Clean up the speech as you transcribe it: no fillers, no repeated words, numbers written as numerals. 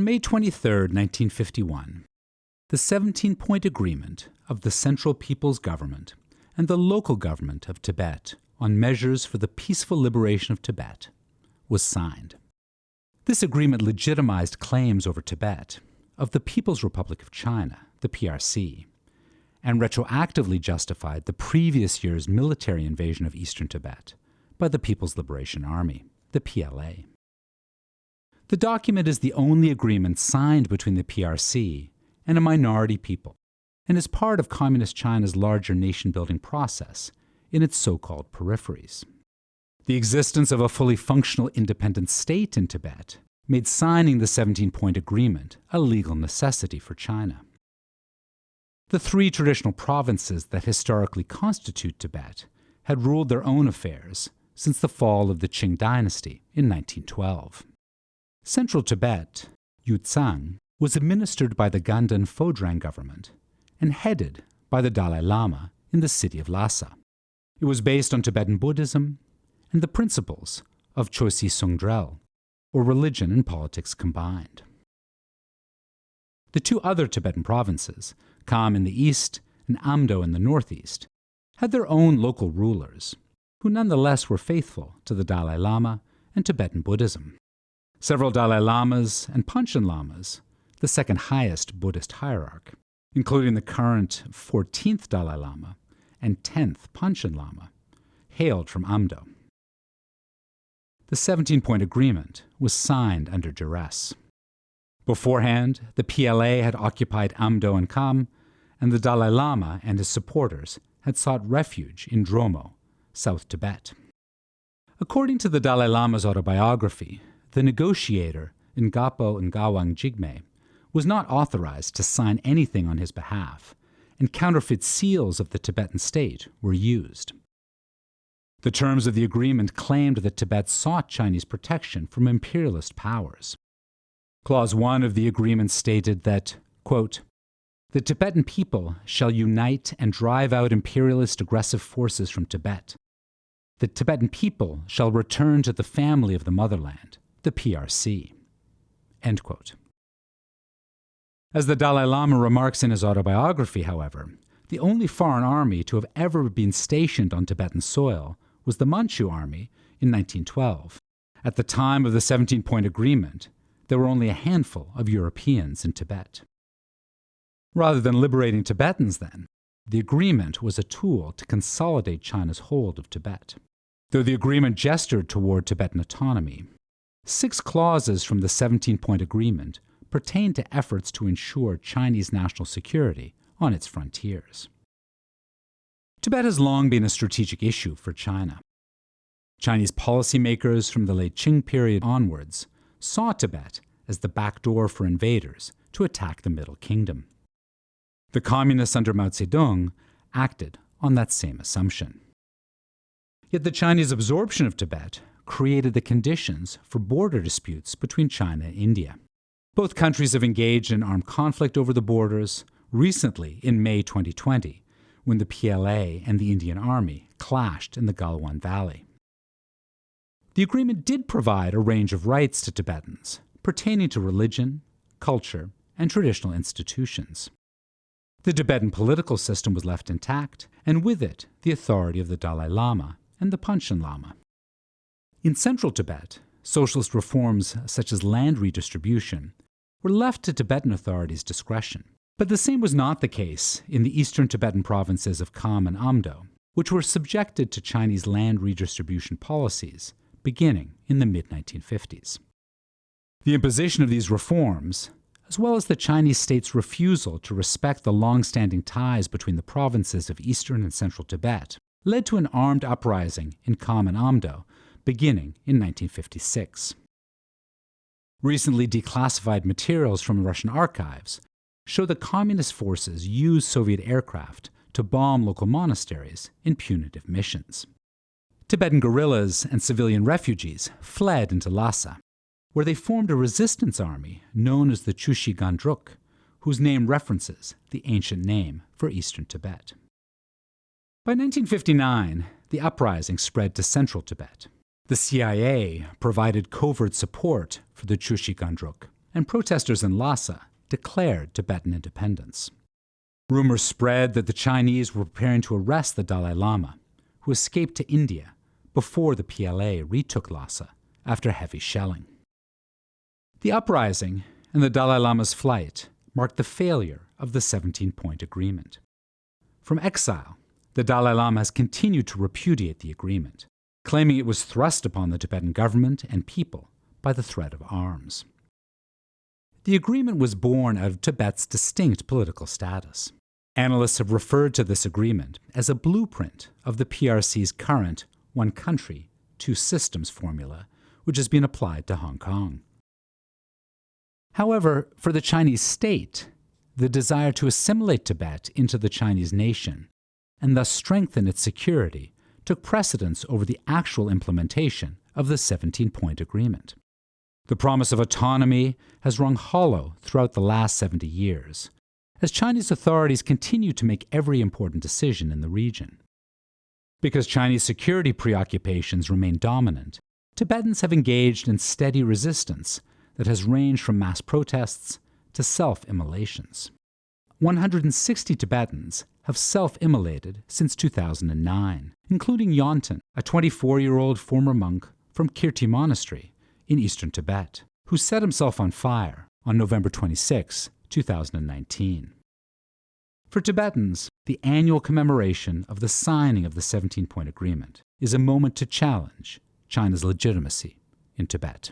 May 23, 1951, the 17-point agreement of the Central People's Government and the Local Government of Tibet on measures for the peaceful liberation of Tibet was signed. This agreement legitimized claims over Tibet of the People's Republic of China, the PRC, and retroactively justified the previous year's military invasion of eastern Tibet by the People's Liberation Army, the PLA. The document is the only agreement signed between the PRC and a minority people, and is part of Communist China's larger nation-building process in its so-called peripheries. The existence of a fully functional independent state in Tibet made signing the 17-point agreement a legal necessity for China. The three traditional provinces that historically constitute Tibet had ruled their own affairs since the fall of the Qing dynasty in 1912. Central Tibet, Yuzhang, was administered by the Gandan Phodrang government and headed by the Dalai Lama in the city of Lhasa. It was based on Tibetan Buddhism and the principles of Chosi Sungdrel, or religion and politics combined. The two other Tibetan provinces, Kham in the east and Amdo in the northeast, had their own local rulers, who nonetheless were faithful to the Dalai Lama and Tibetan Buddhism. Several Dalai Lamas and Panchen Lamas, the second highest Buddhist hierarch, including the current 14th Dalai Lama and 10th Panchen Lama, hailed from Amdo. The 17-point agreement was signed under duress. Beforehand, the PLA had occupied Amdo and Kham, and the Dalai Lama and his supporters had sought refuge in Dromo, South Tibet. According to the Dalai Lama's autobiography, the negotiator, Ngapo Ngawang Jigme, was not authorized to sign anything on his behalf, and counterfeit seals of the Tibetan state were used. The terms of the agreement claimed that Tibet sought Chinese protection from imperialist powers. Clause 1 of the agreement stated that, quote, "The Tibetan people shall unite and drive out imperialist aggressive forces from Tibet. The Tibetan people shall return to the family of the motherland, the PRC." End quote. As the Dalai Lama remarks in his autobiography, however, the only foreign army to have ever been stationed on Tibetan soil was the Manchu Army in 1912. At the time of the 17-point agreement, there were only a handful of Europeans in Tibet. Rather than liberating Tibetans, then, the agreement was a tool to consolidate China's hold of Tibet. Though the agreement gestured toward Tibetan autonomy, 6 clauses from the 17-point agreement pertain to efforts to ensure Chinese national security on its frontiers. Tibet has long been a strategic issue for China. Chinese policymakers from the late Qing period onwards saw Tibet as the backdoor for invaders to attack the Middle Kingdom. The communists under Mao Zedong acted on that same assumption. Yet the Chinese absorption of Tibet created the conditions for border disputes between China and India. Both countries have engaged in armed conflict over the borders, recently in May 2020, when the PLA and the Indian Army clashed in the Galwan Valley. The agreement did provide a range of rights to Tibetans pertaining to religion, culture, and traditional institutions. The Tibetan political system was left intact, and with it, the authority of the Dalai Lama and the Panchen Lama. In central Tibet, socialist reforms such as land redistribution were left to Tibetan authorities' discretion. But the same was not the case in the eastern Tibetan provinces of Kham and Amdo, which were subjected to Chinese land redistribution policies beginning in the mid-1950s. The imposition of these reforms, as well as the Chinese state's refusal to respect the long-standing ties between the provinces of eastern and central Tibet, led to an armed uprising in Kham and Amdo beginning in 1956. Recently declassified materials from Russian archives show that communist forces used Soviet aircraft to bomb local monasteries in punitive missions. Tibetan guerrillas and civilian refugees fled into Lhasa, where they formed a resistance army known as the Chushi Gandruk, whose name references the ancient name for eastern Tibet. By 1959, the uprising spread to central Tibet. The CIA provided covert support for the Chushi Gandruk and protesters in Lhasa declared Tibetan independence. Rumors spread that the Chinese were preparing to arrest the Dalai Lama, who escaped to India before the PLA retook Lhasa after heavy shelling. The uprising and the Dalai Lama's flight marked the failure of the 17-point agreement. From exile, the Dalai Lama has continued to repudiate the agreement, claiming it was thrust upon the Tibetan government and people by the threat of arms. The agreement was born out of Tibet's distinct political status. Analysts have referred to this agreement as a blueprint of the PRC's current one country, two systems formula, which has been applied to Hong Kong. However, for the Chinese state, the desire to assimilate Tibet into the Chinese nation and thus strengthen its security took precedence over the actual implementation of the 17-point agreement. The promise of autonomy has rung hollow throughout the last 70 years, as Chinese authorities continue to make every important decision in the region. Because Chinese security preoccupations remain dominant, Tibetans have engaged in steady resistance that has ranged from mass protests to self-immolations. 160 Tibetans have self-immolated since 2009, including Yonten, a 24-year-old former monk from Kirti Monastery in eastern Tibet, who set himself on fire on November 26, 2019. For Tibetans, the annual commemoration of the signing of the 17-point agreement is a moment to challenge China's legitimacy in Tibet.